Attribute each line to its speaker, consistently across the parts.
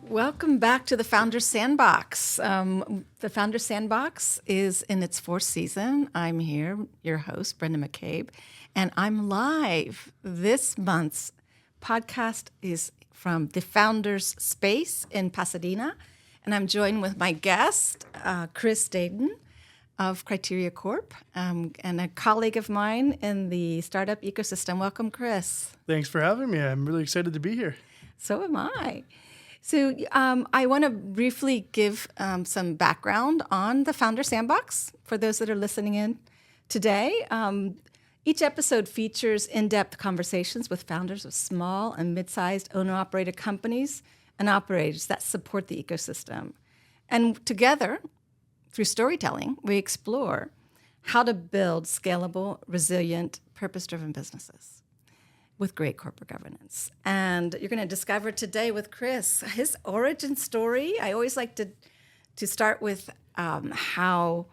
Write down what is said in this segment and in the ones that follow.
Speaker 1: Welcome back to the Founder Sandbox. The Founder Sandbox is in its fourth season. I'm here, your host, Brenda McCabe, and I'm live. This month's podcast is from the Founders Space in Pasadena, and I'm joined with my guest, Chris Daden of Criteria Corp, and a colleague of mine in the startup ecosystem. Welcome, Chris.
Speaker 2: Thanks for having me. I'm really excited to be here.
Speaker 1: So am I. So I want to briefly give some background on the Founder Sandbox for those that are listening in today. Each episode features in-depth conversations with founders of small and mid-sized owner-operated companies and operators that support the ecosystem. And together, through storytelling, we explore how to build scalable, resilient, purpose-driven businesses with great corporate governance. And you're going to discover today with Chris his origin story. I always like to start with how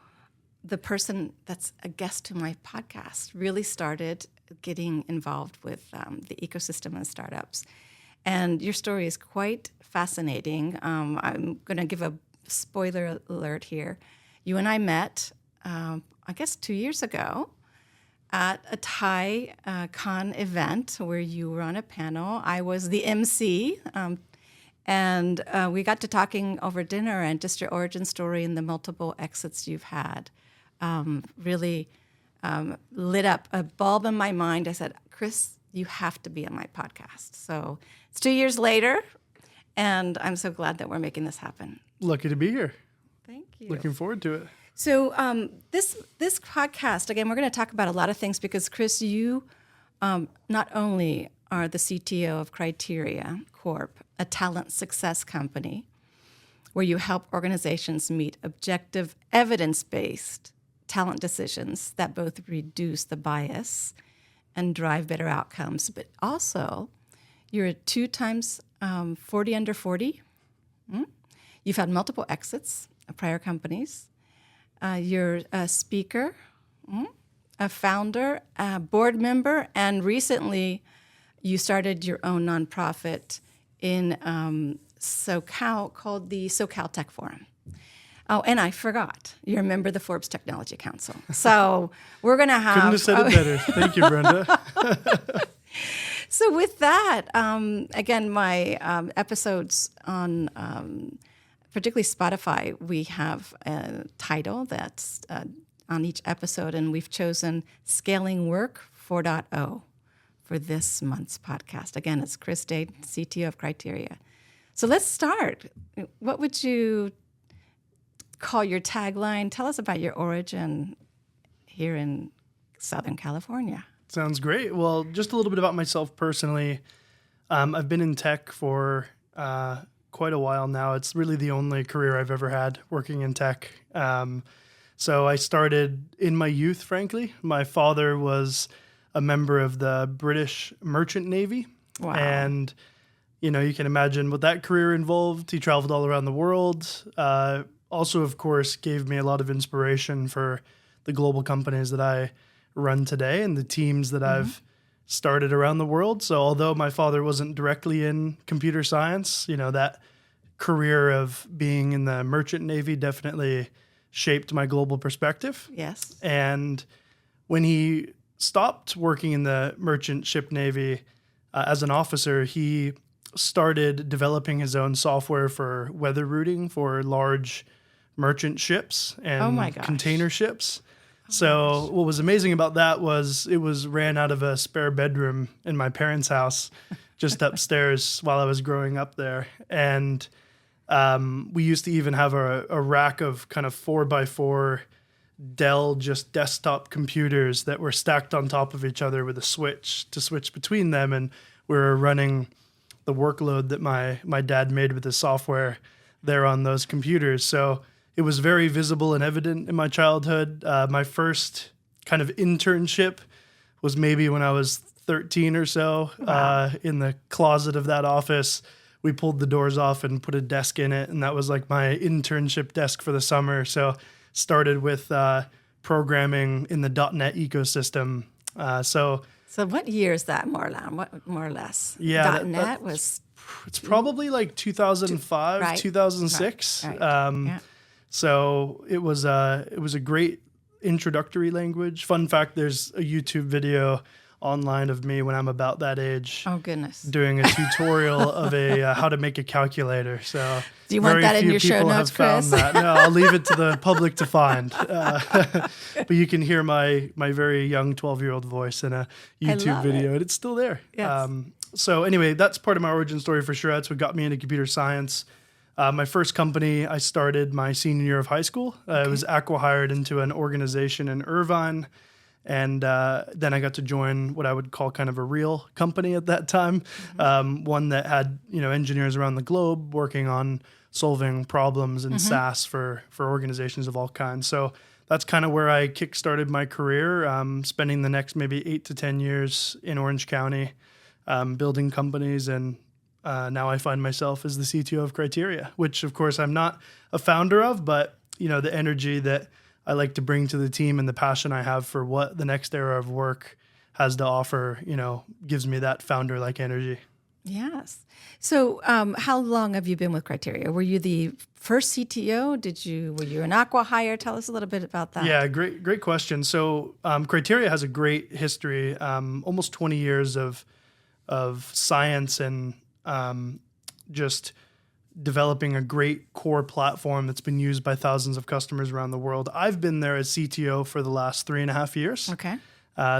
Speaker 1: the person that's a guest to my podcast really started getting involved with the ecosystem and startups. And your story is quite fascinating. I'm going to give a spoiler alert here. You and I met, I guess, 2 years ago at a Thai con event where you were on a panel. I was the MC, and we got to talking over dinner, and just your origin story and the multiple exits you've had really lit up a bulb in my mind. I said, Chris, you have to be on my podcast. So it's 2 years later, and I'm so glad that we're making this happen.
Speaker 2: Lucky to be here.
Speaker 1: Thank you.
Speaker 2: Looking forward to it.
Speaker 1: So this podcast, again, we're going to talk about a lot of things because, Chris, you not only are the CTO of Criteria Corp, a talent success company where you help organizations meet objective, evidence-based talent decisions that both reduce the bias and drive better outcomes, but also you're a 2 times 40 under 40. You've had multiple exits of prior companies. You're a speaker, a founder, a board member, and recently you started your own nonprofit in SoCal called the SoCal Tech Forum. Oh, and I forgot, you're a member of the Forbes Technology Council. So we're going to have...
Speaker 2: Couldn't have said it better. Thank you, Brenda.
Speaker 1: So with that, again, my episodes on... particularly Spotify, we have a title that's on each episode, and we've chosen Scaling Work 4.0 for this month's podcast. Again, it's Chris Daden, CTO of Criteria. So let's start. What would you call your tagline? Tell us about your origin here in Southern California.
Speaker 2: Sounds great. Well, just a little bit about myself personally. I've been in tech for... quite a while now. It's really the only career I've ever had working in tech. So I started in my youth, frankly. My father was a member of the British Merchant Navy.
Speaker 1: Wow.
Speaker 2: And, you can imagine what that career involved. He traveled all around the world. Also, of course, gave me a lot of inspiration for the global companies that I run today and the teams that I've started around the world. So although my father wasn't directly in computer science, that career of being in the merchant navy definitely shaped my global perspective.
Speaker 1: Yes.
Speaker 2: And when he stopped working in the merchant ship navy as an officer, he started developing his own software for weather routing for large merchant ships and container ships. So what was amazing about that was it was ran out of a spare bedroom in my parents' house just upstairs while I was growing up there. And we used to even have a rack of kind of 4x4 Dell just desktop computers that were stacked on top of each other with a switch to switch between them. And we were running the workload that my dad made with his software there on those computers. So it was very visible and evident in my childhood. My first kind of internship was maybe when I was 13 or so.
Speaker 1: Wow.
Speaker 2: In the closet of that office. We pulled the doors off and put a desk in it, and that was like my internship desk for the summer. So started with programming in the .NET ecosystem. So
Speaker 1: what year is that, more or less?
Speaker 2: Yeah,
Speaker 1: .NET was
Speaker 2: It's probably like 2005,
Speaker 1: Right.
Speaker 2: 2006.
Speaker 1: Right. Yeah.
Speaker 2: So it was a great introductory language. Fun fact: there's a YouTube video online of me when I'm about that age.
Speaker 1: Oh, goodness.
Speaker 2: Doing a tutorial of a how to make a calculator. So
Speaker 1: Do you want that in your show notes, Chris?
Speaker 2: That. No, I'll leave it to the public to find. But you can hear my very young 12-year-old voice in a YouTube video, and it's still there.
Speaker 1: Yes.
Speaker 2: So anyway, that's part of my origin story for sure. That's what got me into computer science. My first company I started my senior year of high school. I was acqui-hired into an organization in Irvine. And then I got to join what I would call kind of a real company at that time, one that had engineers around the globe working on solving problems in SaaS for organizations of all kinds. So that's kind of where I kickstarted my career, spending the next maybe 8 to 10 years in Orange County, building companies. And now I find myself as the CTO of Criteria, which of course I'm not a founder of, but the energy that I like to bring to the team and the passion I have for what the next era of work has to offer, gives me that founder-like energy.
Speaker 1: Yes. So how long have you been with Criteria? Were you the first CTO? Were you an acqui-hire? Tell us a little bit about that.
Speaker 2: Yeah, great question. So Criteria has a great history, almost 20 years of science and just developing a great core platform that's been used by thousands of customers around the world. I've been there as CTO for the last 3.5 years.
Speaker 1: Okay.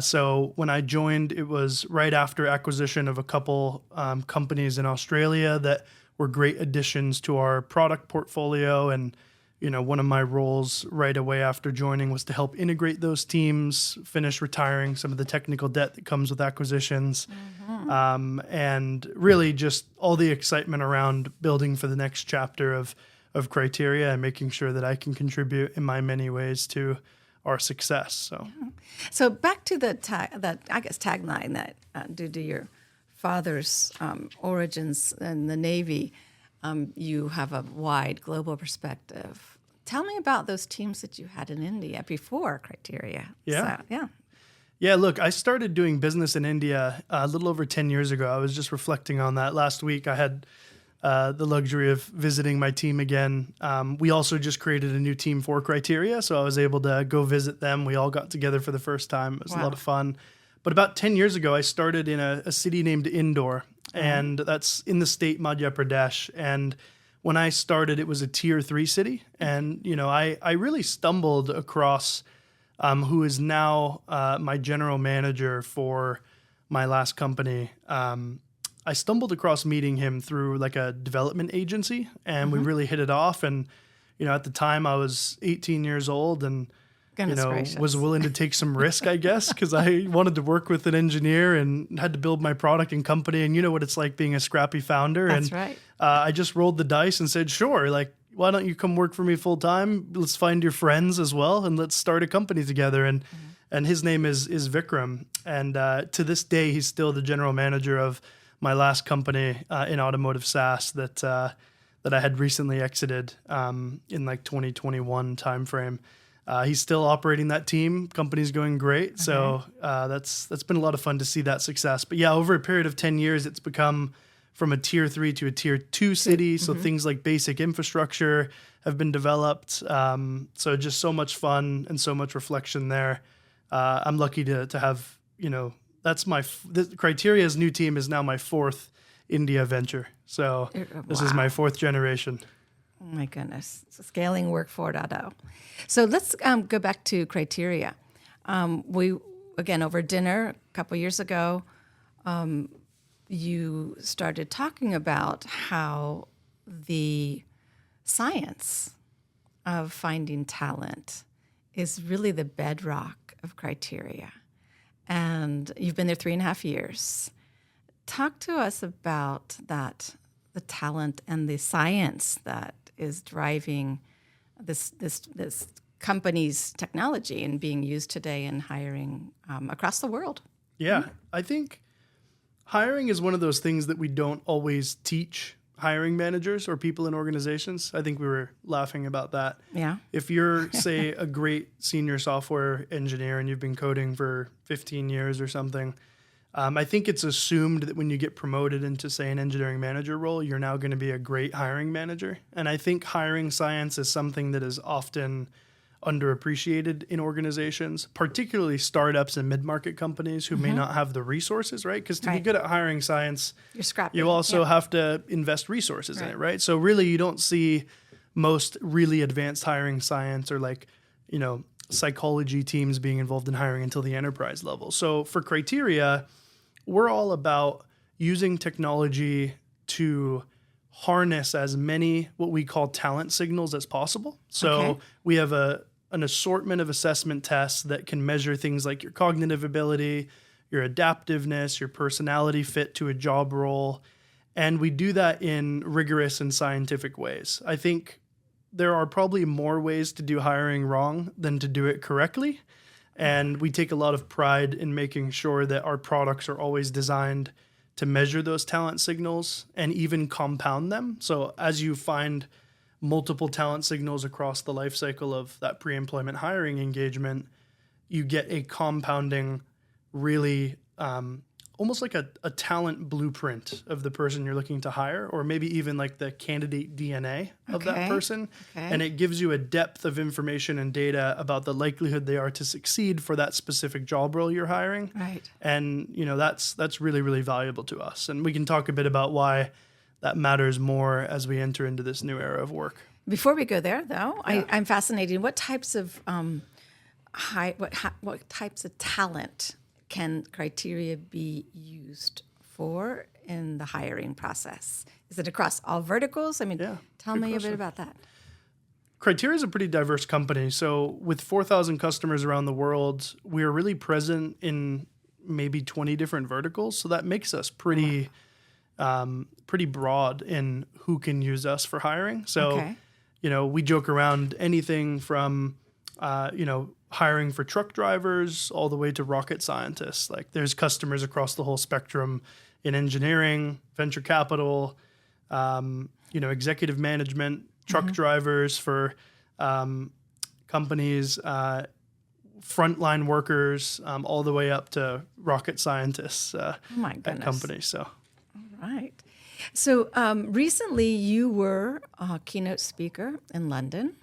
Speaker 2: So when I joined, it was right after acquisition of a couple companies in Australia that were great additions to our product portfolio. And, one of my roles right away after joining was to help integrate those teams, finish retiring some of the technical debt that comes with acquisitions. And really just all the excitement around building for the next chapter of Criteria and making sure that I can contribute in my many ways to our success.
Speaker 1: So back to that tagline that due to your father's origins in the Navy, you have a wide global perspective. Tell me about those teams that you had in India before Criteria.
Speaker 2: Yeah.
Speaker 1: So,
Speaker 2: Yeah, look, I started doing business in India a little over 10 years ago. I was just reflecting on that. Last week, I had the luxury of visiting my team again. We also just created a new team for Criteria, so I was able to go visit them. We all got together for the first time. It was a lot of fun. But about 10 years ago, I started in a city named Indore, and that's in the state Madhya Pradesh. And when I started, it was a tier 3 city. And, I really stumbled across who is now my general manager for my last company. I stumbled across meeting him through like a development agency, and we really hit it off. And, at the time I was 18 years old and, was willing to take some risk, I guess, because I wanted to work with an engineer and had to build my product and company. And you know what it's like being a scrappy founder.
Speaker 1: That's
Speaker 2: and
Speaker 1: right.
Speaker 2: I just rolled the dice and said, sure, like, why don't you come work for me full time? Let's find your friends as well, and let's start a company together. And his name is Vikram. And to this day, he's still the general manager of my last company in automotive SaaS that I had recently exited in like 2021 timeframe. He's still operating that team. Company's going great. Okay. So that's been a lot of fun to see that success. But yeah, over a period of 10 years, it's become from a tier 3 to a tier 2 city. So things like basic infrastructure have been developed. So just so much fun and so much reflection there. I'm lucky to have, that's Criteria's new team is now my 4th India venture. So this is my 4th generation.
Speaker 1: Oh my goodness. So scaling work 4.0. So let's go back to Criteria. We, again, over dinner a couple years ago, you started talking about how the science of finding talent is really the bedrock of Criteria. And you've been there 3.5 years. Talk to us about that, the talent and the science that is driving this company's technology and being used today in hiring across the world.
Speaker 2: Yeah, I think hiring is one of those things that we don't always teach hiring managers or people in organizations. I think we were laughing about that.
Speaker 1: Yeah.
Speaker 2: If you're, say, a great senior software engineer and you've been coding for 15 years or something, I think it's assumed that when you get promoted into, say, an engineering manager role, you're now going to be a great hiring manager. And I think hiring science is something that is often underappreciated in organizations, particularly startups and mid-market companies who may not have the resources, right? Because to be good at hiring science,
Speaker 1: you're scrappy.
Speaker 2: you also have to invest resources in it, right? So really, you don't see most really advanced hiring science or like, psychology teams being involved in hiring until the enterprise level. So for Criteria, we're all about using technology to harness as many what we call talent signals as possible. So we have an assortment of assessment tests that can measure things like your cognitive ability, your adaptiveness, your personality fit to a job role. And we do that in rigorous and scientific ways. I think there are probably more ways to do hiring wrong than to do it correctly. And we take a lot of pride in making sure that our products are always designed to measure those talent signals and even compound them. So as you find multiple talent signals across the life cycle of that pre-employment hiring engagement, you get a compounding, really almost like a talent blueprint of the person you're looking to hire, or maybe even like the candidate DNA of that person. And it gives you a depth of information and data about the likelihood they are to succeed for that specific job role you're hiring.
Speaker 1: Right.
Speaker 2: And, that's really, really valuable to us. And we can talk a bit about why that matters more as we enter into this new era of work.
Speaker 1: Before we go there, though, I'm fascinated. What types of what types of talent can Criteria be used for in the hiring process? Is it across all verticals? Tell me a bit about that.
Speaker 2: Criteria is a pretty diverse company. So with 4,000 customers around the world, we are really present in maybe 20 different verticals. So that makes us pretty broad in who can use us for hiring. So, we joke around anything from, hiring for truck drivers all the way to rocket scientists. Like there's customers across the whole spectrum in engineering, venture capital, executive management, truck drivers for companies, frontline workers, all the way up to rocket scientists at companies. So,
Speaker 1: all right. So recently you were a keynote speaker in London,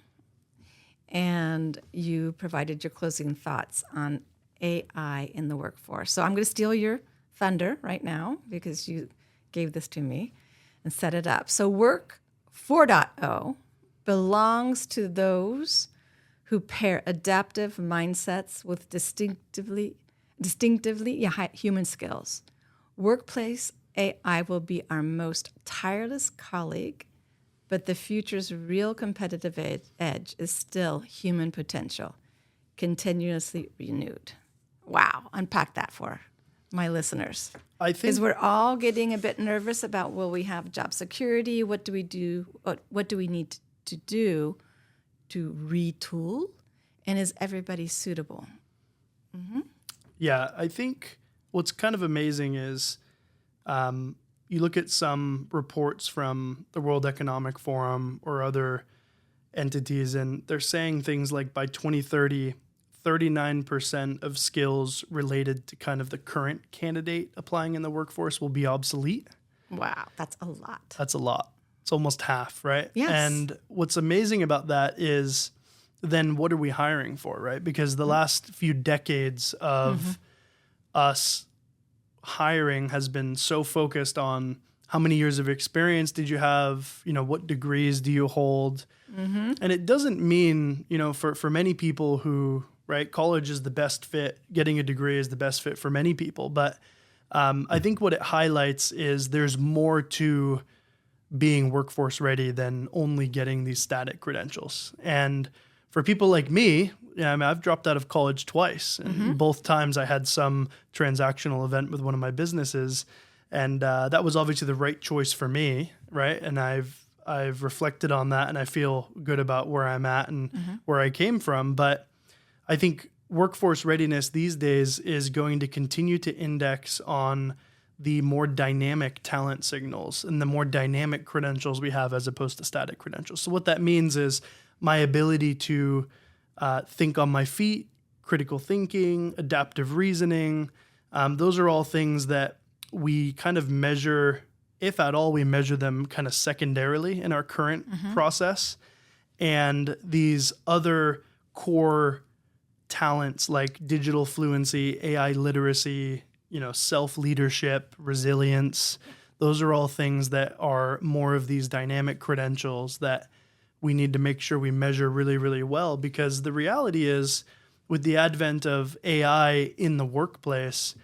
Speaker 1: and you provided your closing thoughts on AI in the workforce. So I'm going to steal your thunder right now because you gave this to me and set it up. So Work 4.0 belongs to those who pair adaptive mindsets with distinctively human skills. Workplace AI will be our most tireless colleague, but the future's real competitive edge is still human potential, continuously renewed. Wow, unpack that for my listeners.
Speaker 2: I think
Speaker 1: because we're all getting a bit nervous about, will we have job security? What do we do? What do we need to do to retool? And is everybody suitable? Mm-hmm.
Speaker 2: Yeah, I think what's kind of amazing is you look at some reports from the World Economic Forum or other entities, and they're saying things like by 2030, 39% of skills related to kind of the current candidate applying in the workforce will be obsolete.
Speaker 1: Wow, that's a lot.
Speaker 2: That's a lot. It's almost half, right?
Speaker 1: Yes.
Speaker 2: And what's amazing about that is then what are we hiring for, right? Because the last few decades of us hiring has been so focused on how many years of experience did you have, what degrees do you hold? And it doesn't mean, for many people who, right, college is the best fit, getting a degree is the best fit for many people. But I think what it highlights is there's more to being workforce ready than only getting these static credentials. And for people like me, I've dropped out of college twice. And both times I had some transactional event with one of my businesses. And that was obviously the right choice for me, right? And I've reflected on that, and I feel good about where I'm at and where I came from. But I think workforce readiness these days is going to continue to index on the more dynamic talent signals and the more dynamic credentials we have as opposed to static credentials. So what that means is my ability to think on my feet, critical thinking, adaptive reasoning, Those are all things that we kind of measure, if at all, we measure them kind of secondarily in our current process. And these other core talents like digital fluency, AI literacy, self-leadership, resilience, those are all things that are more of these dynamic credentials that we need to make sure we measure really, really well. Because the reality is, with the advent of AI in the workplace,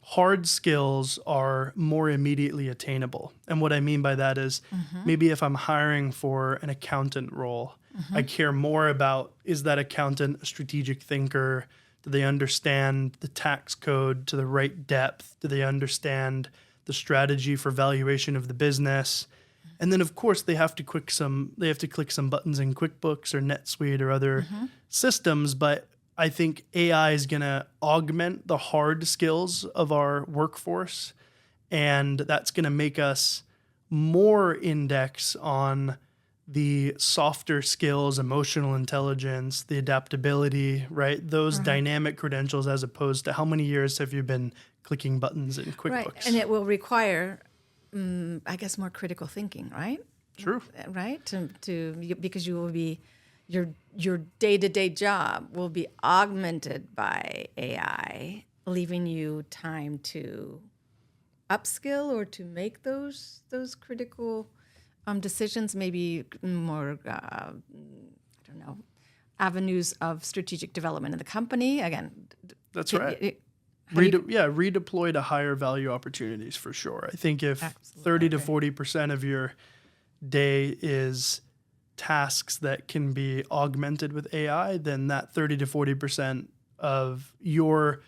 Speaker 2: hard skills are more immediately attainable. And what I mean by that is maybe if I'm hiring for an accountant role, I care more about, is that accountant a strategic thinker? Do they understand the tax code to the right depth? Do they understand the strategy for valuation of the business? And then, of course, they have to click some buttons in QuickBooks or NetSuite or other systems. But I think AI is going to augment the hard skills of our workforce, and that's going to make us more index on the softer skills, emotional intelligence, the adaptability, right? Those dynamic credentials, as opposed to how many years have you been clicking buttons in QuickBooks?
Speaker 1: Right, and it will require, I guess, more critical thinking, right?
Speaker 2: True.
Speaker 1: Right, because you will be, your day-to-day job will be augmented by AI, leaving you time to upskill or to make those critical decisions, maybe more, avenues of strategic development in the company. Again,
Speaker 2: that's right. Redeploy to higher value opportunities for sure. I think if 30 to 40% of your day is tasks that can be augmented with AI, then that 30 to 40% of your,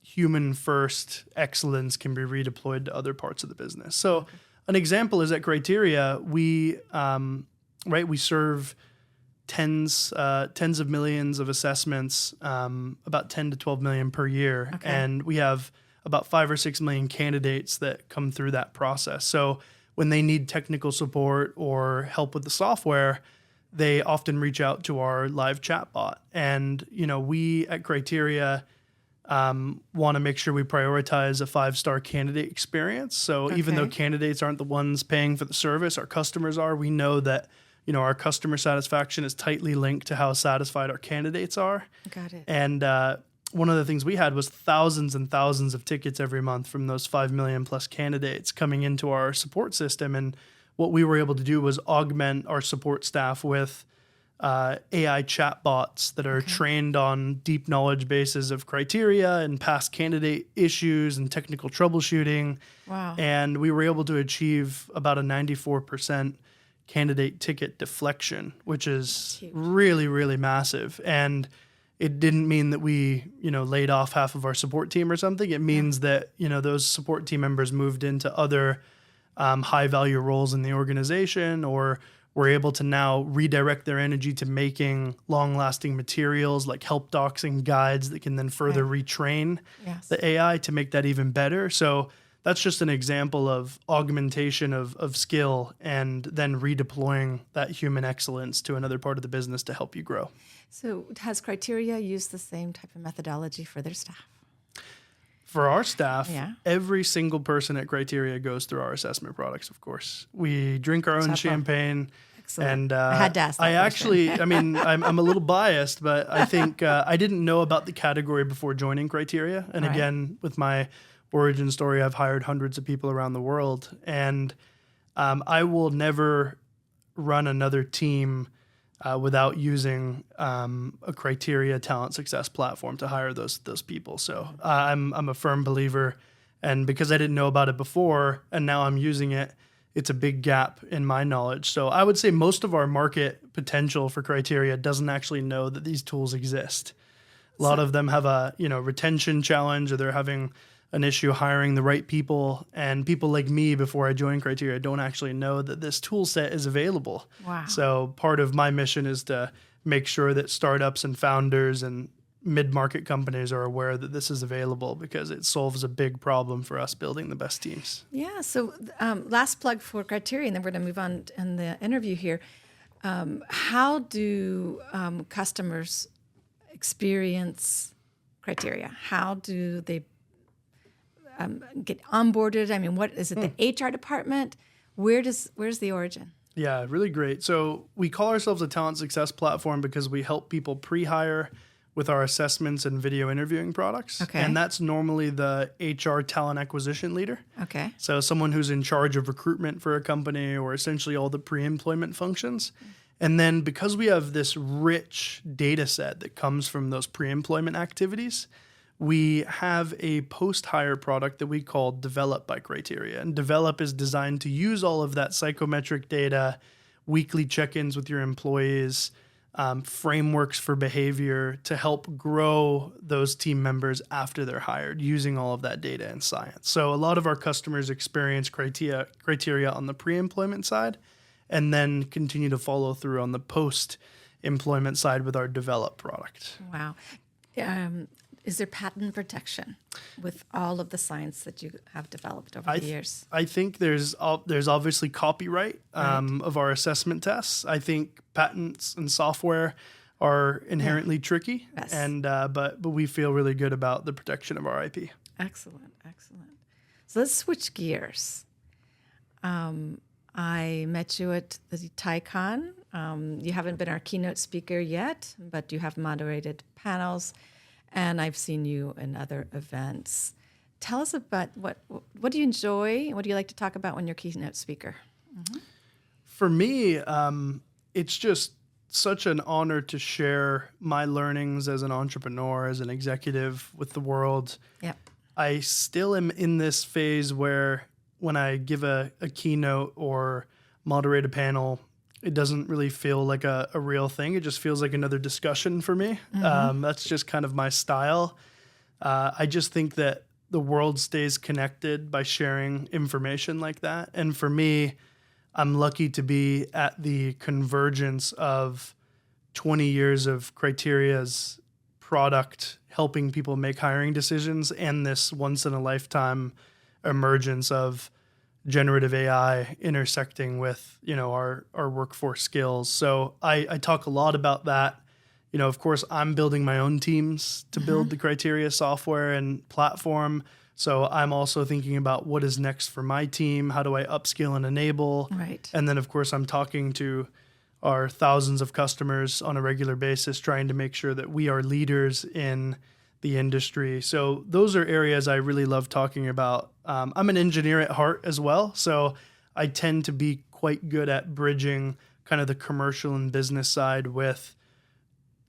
Speaker 2: human first excellence can be redeployed to other parts of the business. So an example is at Criteria, we serve tens of millions of assessments, about 10 to 12 million per year. Okay. And we have about 5 or 6 million candidates that come through that process. So when they need technical support or help with the software, they often reach out to our live chatbot. And, we at Criteria want to make sure we prioritize a 5-star candidate experience. So even though candidates aren't the ones paying for the service, our customers are, we know that, our customer satisfaction is tightly linked to how satisfied our candidates are.
Speaker 1: Got it.
Speaker 2: And one of the things we had was thousands and thousands of tickets every month from those 5 million plus candidates coming into our support system. And what we were able to do was augment our support staff with AI chatbots that are trained on deep knowledge bases of criteria and past candidate issues and technical troubleshooting.
Speaker 1: Wow.
Speaker 2: And we were able to achieve about a 94% candidate ticket deflection, which is really, really massive. And it didn't mean that we, laid off half of our support team or something. It means that, those support team members moved into other high value roles in the organization, or were able to now redirect their energy to making long-lasting materials like help docs and guides that can then further retrain the AI to make that even better. So that's just an example of augmentation of skill and then redeploying that human excellence to another part of the business to help you grow.
Speaker 1: So has Criteria used the same type of methodology for their staff?
Speaker 2: For our staff, every single person at Criteria goes through our assessment products, of course. We drink our own champagne.
Speaker 1: Excellent.
Speaker 2: And
Speaker 1: I had to ask that
Speaker 2: I'm a little biased, but I think I didn't know about the category before joining Criteria. And again, with my origin story, I've hired hundreds of people around the world. And I will never run another team without using a Criteria talent success platform to hire those people. So I'm a firm believer, and because I didn't know about it before, and now I'm using it, it's a big gap in my knowledge. So I would say most of our market potential for Criteria doesn't actually know that these tools exist. A lot of them have a retention challenge, or they're having an issue hiring the right people. And people like me, before I joined Criteria, don't actually know that this tool set is available.
Speaker 1: Wow.
Speaker 2: So part of my mission is to make sure that startups and founders and mid-market companies are aware that this is available, because it solves a big problem for us building the best teams.
Speaker 1: Yeah. So last plug for Criteria, and then we're going to move on in the interview here. How do customers experience Criteria? How do they get onboarded? I mean, what is it? The HR department? Where's the origin?
Speaker 2: Yeah, really great. So we call ourselves a talent success platform because we help people pre-hire with our assessments and video interviewing products.
Speaker 1: Okay.
Speaker 2: And that's normally the HR talent acquisition leader.
Speaker 1: Okay.
Speaker 2: So someone who's in charge of recruitment for a company or essentially all the pre-employment functions. And then because we have this rich data set that comes from those pre-employment activities, we have a post-hire product that we call Develop by Criteria. And Develop is designed to use all of that psychometric data, weekly check-ins with your employees, frameworks for behavior to help grow those team members after they're hired using all of that data and science. So a lot of our customers experience criteria on the pre-employment side and then continue to follow through on the post-employment side with our Develop product.
Speaker 1: Wow. Is there patent protection with all of the science that you have developed over the years?
Speaker 2: I think there's obviously copyright of our assessment tests. I think patents and software are inherently tricky,
Speaker 1: Yes.
Speaker 2: and but we feel really good about the protection of our IP.
Speaker 1: Excellent. So let's switch gears. I met you at the TiCon. You haven't been our keynote speaker yet, but you have moderated panels. And I've seen you in other events. Tell us about what do you enjoy? What do you like to talk about when you're a keynote speaker? Mm-hmm.
Speaker 2: For me, it's just such an honor to share my learnings as an entrepreneur, as an executive with the world.
Speaker 1: Yep.
Speaker 2: I still am in this phase where when I give a keynote or moderate a panel, it doesn't really feel like a real thing. It just feels like another discussion for me.
Speaker 1: Mm-hmm.
Speaker 2: That's just kind of my style. I just think that the world stays connected by sharing information like that. And for me, I'm lucky to be at the convergence of 20 years of Criteria's product helping people make hiring decisions and this once-in-a-lifetime emergence of generative AI intersecting with, our workforce skills. So I talk a lot about that. Of course, I'm building my own teams to build the Criteria software and platform. So I'm also thinking about what is next for my team. How do I upskill and enable?
Speaker 1: Right.
Speaker 2: And then, of course, I'm talking to our thousands of customers on a regular basis, trying to make sure that we are leaders in the industry. So those are areas I really love talking about. I'm an engineer at heart as well, so I tend to be quite good at bridging kind of the commercial and business side with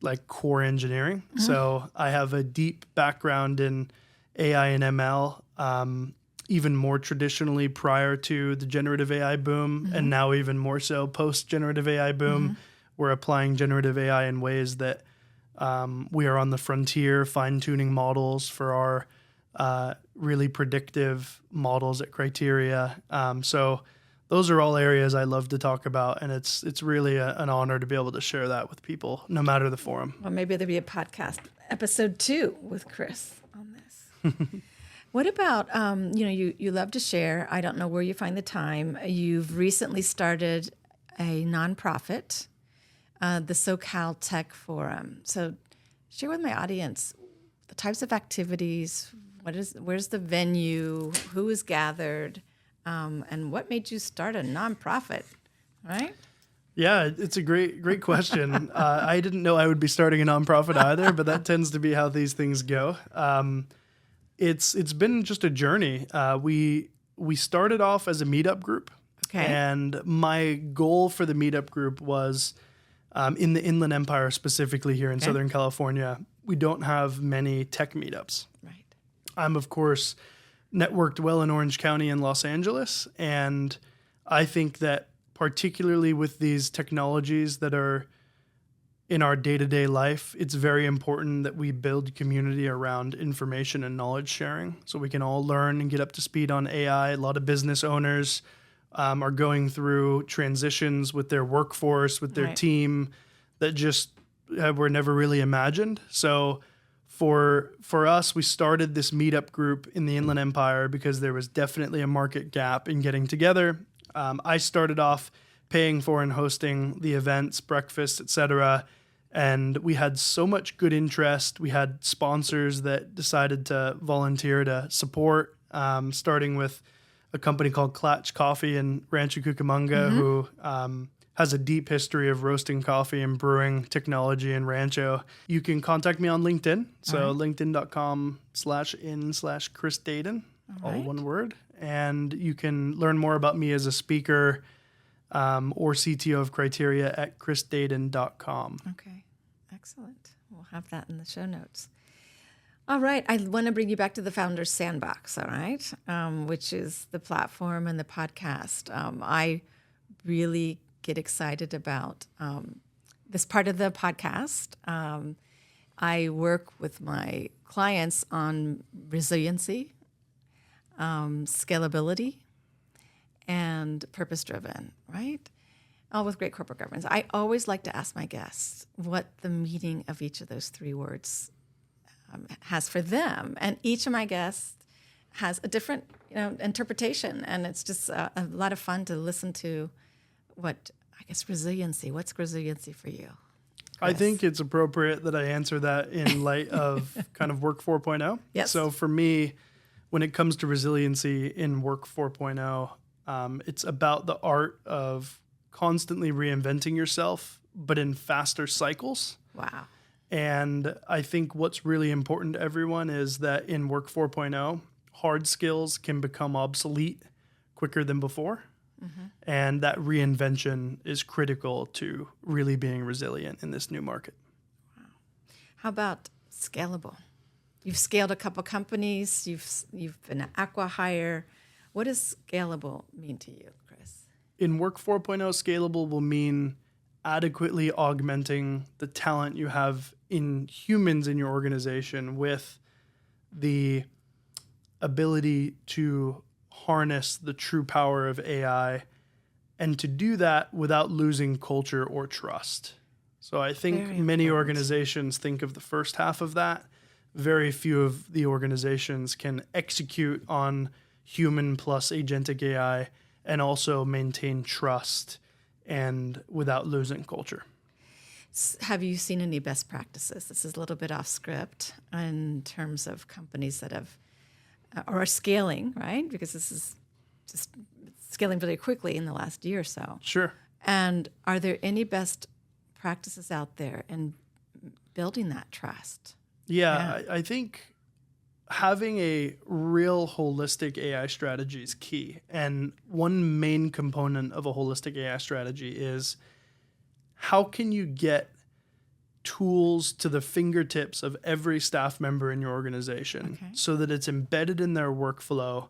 Speaker 2: like core engineering. Mm-hmm. So I have a deep background in AI and ML, even more traditionally prior to the generative AI boom, and now even more so post-generative AI boom. We're applying generative AI in ways that we are on the frontier, fine-tuning models for our really predictive models at Criteria. So those are all areas I love to talk about, and it's really an honor to be able to share that with people, no matter the forum.
Speaker 1: Well, maybe there'll be a podcast, episode 2 with Chris on this. What about, you love to share. I don't know where you find the time. You've recently started a nonprofit, the SoCal Tech Forum. So share with my audience the types of activities, where's the venue, who is gathered, and what made you start a nonprofit, right?
Speaker 2: Yeah, it's a great question. I didn't know I would be starting a nonprofit either, but that tends to be how these things go. It's been just a journey. We started off as a meetup group.
Speaker 1: Okay.
Speaker 2: And my goal for the meetup group was in the Inland Empire, specifically here in Southern California, we don't have many tech meetups.
Speaker 1: Right.
Speaker 2: I'm, of course, networked well in Orange County and Los Angeles. And I think that particularly with these technologies that are in our day-to-day life, it's very important that we build community around information and knowledge sharing so we can all learn and get up to speed on AI. A lot of business owners are going through transitions with their workforce, with their team that just were never really imagined. So for us, we started this meetup group in the Inland Empire because there was definitely a market gap in getting together. I started off paying for and hosting the events, breakfast, etc. And we had so much good interest. We had sponsors that decided to volunteer to support. starting with a company called Clatch Coffee in Rancho Cucamonga, who has a deep history of roasting coffee and brewing technology in Rancho. You can contact me on LinkedIn. So linkedin.com/in/Chris Daden, all one word. And you can learn more about me as a speaker or CTO of Criteria at chrisdaden.com.
Speaker 1: Okay, excellent. We'll have that in the show notes. All right, I want to bring you back to the Founders Sandbox, all right, which is the platform and the podcast. I really get excited about this part of the podcast. I work with my clients on resiliency, scalability, and purpose-driven, right? All with great corporate governance. I always like to ask my guests what the meaning of each of those three words has for them. And each of my guests has a different interpretation. And it's just a lot of fun to listen to resiliency. What's resiliency for you, Chris?
Speaker 2: I think it's appropriate that I answer that in light of kind of Work 4.0.
Speaker 1: Yes.
Speaker 2: So for me, when it comes to resiliency in Work 4.0, it's about the art of constantly reinventing yourself, but in faster cycles.
Speaker 1: Wow.
Speaker 2: And I think what's really important to everyone is that in Work 4.0, hard skills can become obsolete quicker than before. And that reinvention is critical to really being resilient in this new market.
Speaker 1: Wow. How about scalable? You've scaled a couple companies. You've been an acqui-hire. What does scalable mean to you, Chris?
Speaker 2: In Work 4.0, scalable will mean adequately augmenting the talent you have in humans in your organization with the ability to harness the true power of AI, and to do that without losing culture or trust. So I think many organizations think of the first half of that. Very few of the organizations can execute on human plus agentic AI and also maintain trust and without losing culture.
Speaker 1: Have you seen any best practices? This is a little bit off script in terms of companies that have or are scaling, right? Because this is just scaling really quickly in the last year or so.
Speaker 2: Sure.
Speaker 1: And are there any best practices out there in building that trust?
Speaker 2: Yeah. I think having a real holistic AI strategy is key. And one main component of a holistic AI strategy is how can you get tools to the fingertips of every staff member in your organization so that it's embedded in their workflow?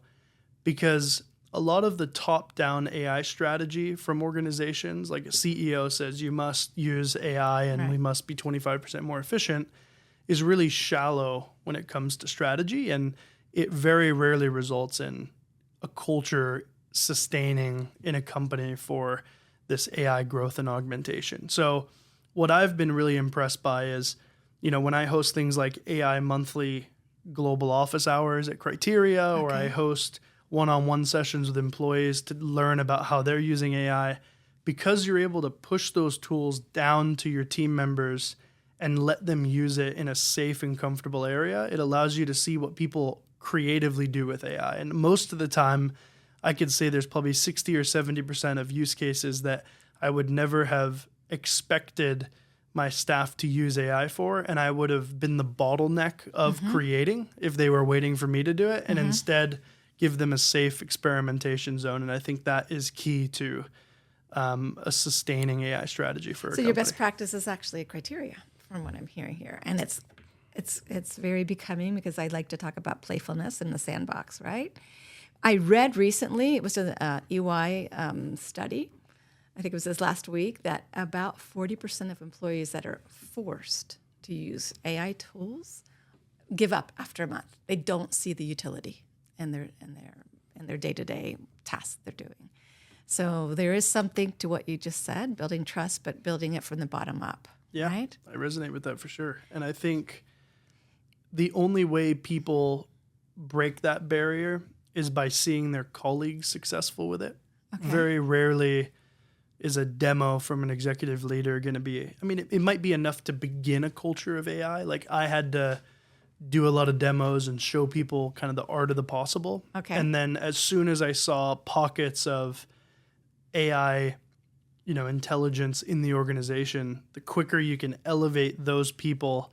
Speaker 2: Because a lot of the top-down AI strategy from organizations, like a CEO says you must use AI and we must be 25% more efficient, is really shallow when it comes to strategy. And it very rarely results in a culture sustaining in a company for this AI growth and augmentation. So what I've been really impressed by is, when I host things like AI monthly global office hours at Criteria, or I host one-on-one sessions with employees to learn about how they're using AI, because you're able to push those tools down to your team members and let them use it in a safe and comfortable area, it allows you to see what people creatively do with AI. And most of the time, I could say there's probably 60 or 70% of use cases that I would never have expected my staff to use AI for, and I would have been the bottleneck of creating if they were waiting for me to do it, and instead give them a safe experimentation zone. And I think that is key to a sustaining AI strategy for a company.
Speaker 1: So your best practice is actually a Criteria, from what I'm hearing here, and it's very becoming, because I like to talk about playfulness in the sandbox, right? I read recently, it was an EY study, I think it was this last week, that about 40% of employees that are forced to use AI tools give up after a month. They don't see the utility in their day-to-day tasks they're doing. So there is something to what you just said, building trust, but building it from the bottom up.
Speaker 2: Yeah,
Speaker 1: right?
Speaker 2: I resonate with that for sure. And I think the only way people break that barrier is by seeing their colleagues successful with it. Very rarely is a demo from an executive leader going to be, it might be enough to begin a culture of AI. Like I had to do a lot of demos and show people kind of the art of the possible.
Speaker 1: Okay.
Speaker 2: And then as soon as I saw pockets of AI, intelligence in the organization, the quicker you can elevate those people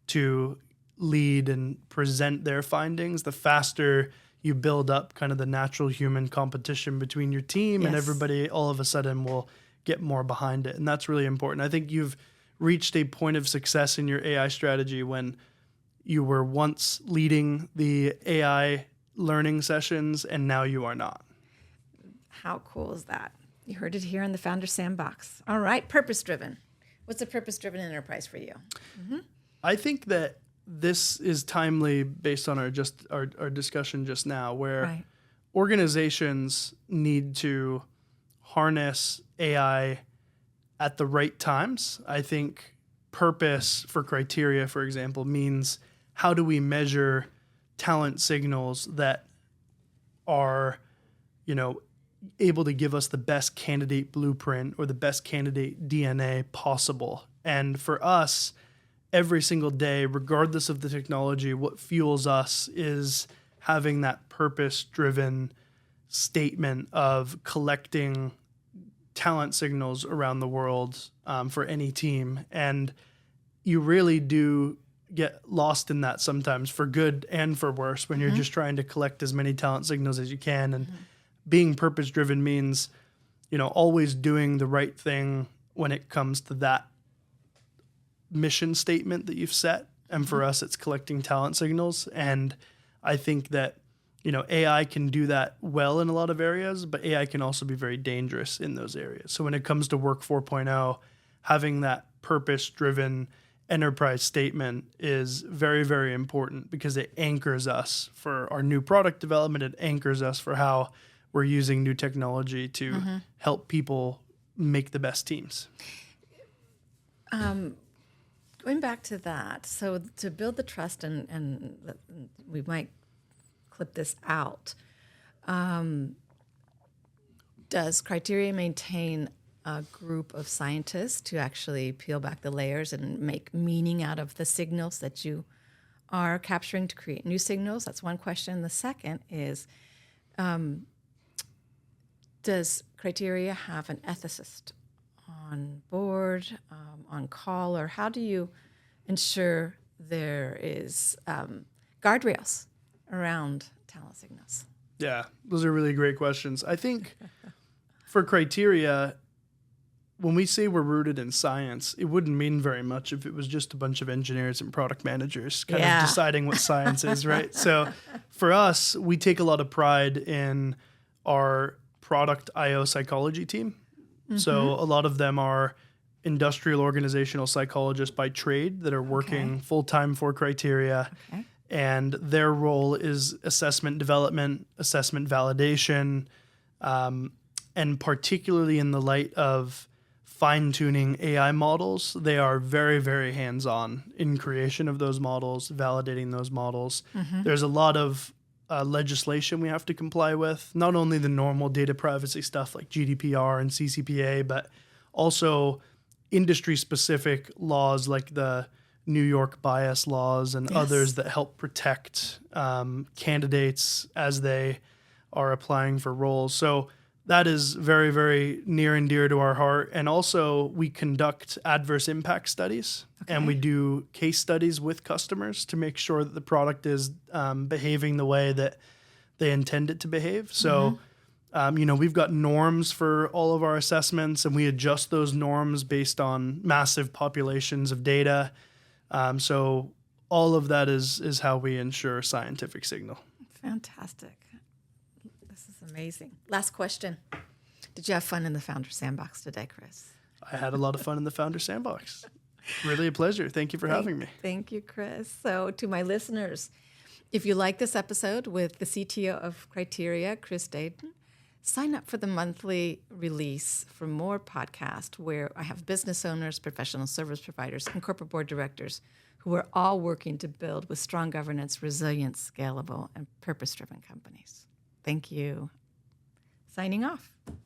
Speaker 2: to lead and present their findings, the faster you build up kind of the natural human competition between your team, and everybody all of a sudden will get more behind it. And that's really important. I think you've reached a point of success in your AI strategy when you were once leading the AI learning sessions and now you are not.
Speaker 1: How cool is that? You heard it here in the Founder Sandbox. All right, purpose-driven. What's a purpose-driven enterprise for you?
Speaker 2: I think that this is timely based on our discussion just now, where organizations need to harness AI at the right times. I think purpose for Criteria, for example, means how do we measure talent signals that are, able to give us the best candidate blueprint or the best candidate DNA possible. And for us, every single day, regardless of the technology, what fuels us is having that purpose-driven statement of collecting talent signals around the world for any team. And you really do get lost in that sometimes, for good and for worse, when you're just trying to collect as many talent signals as you can. And being purpose-driven means, always doing the right thing when it comes to that mission statement that you've set. And for us, it's collecting talent signals. And I think that, AI can do that well in a lot of areas, but AI can also be very dangerous in those areas. So when it comes to Work 4.0, having that purpose-driven enterprise statement is very, very important because it anchors us for our new product development. It anchors us for how we're using new technology to help people make the best teams.
Speaker 1: Going back to that, so to build the trust, and we might clip this out, does Criteria maintain a group of scientists to actually peel back the layers and make meaning out of the signals that you are capturing to create new signals? That's one question. The second is, does Criteria have an ethicist on board, on call, or how do you ensure there is guardrails around talent signals?
Speaker 2: Yeah, those are really great questions. I think for Criteria, when we say we're rooted in science, it wouldn't mean very much if it was just a bunch of engineers and product managers kind of deciding what science is, right? So for us, we take a lot of pride in our product IO psychology team. So a lot of them are industrial organizational psychologists by trade that are working full-time for Criteria. And their role is assessment development, assessment validation, and particularly in the light of fine-tuning AI models, they are very, very hands-on in creation of those models, validating those models. There's a lot of legislation we have to comply with, not only the normal data privacy stuff like GDPR and CCPA, but also industry-specific laws like the New York bias laws and others that help protect candidates as they are applying for roles. So that is very, very near and dear to our heart. And also we conduct adverse impact studies and we do case studies with customers to make sure that the product is behaving the way that they intend it to behave. So, we've got norms for all of our assessments and we adjust those norms based on massive populations of data. So all of that is how we ensure scientific signal.
Speaker 1: Fantastic. This is amazing. Last question. Did you have fun in the Founder Sandbox today, Chris?
Speaker 2: I had a lot of fun in the Founder Sandbox. Really a pleasure. Thank you for having me.
Speaker 1: Thank you, Chris. So to my listeners, if you like this episode with the CTO of Criteria, Chris Daden, sign up for the monthly release for more podcasts where I have business owners, professional service providers, and corporate board directors who are all working to build with strong governance, resilient, scalable, and purpose-driven companies. Thank you. Signing off.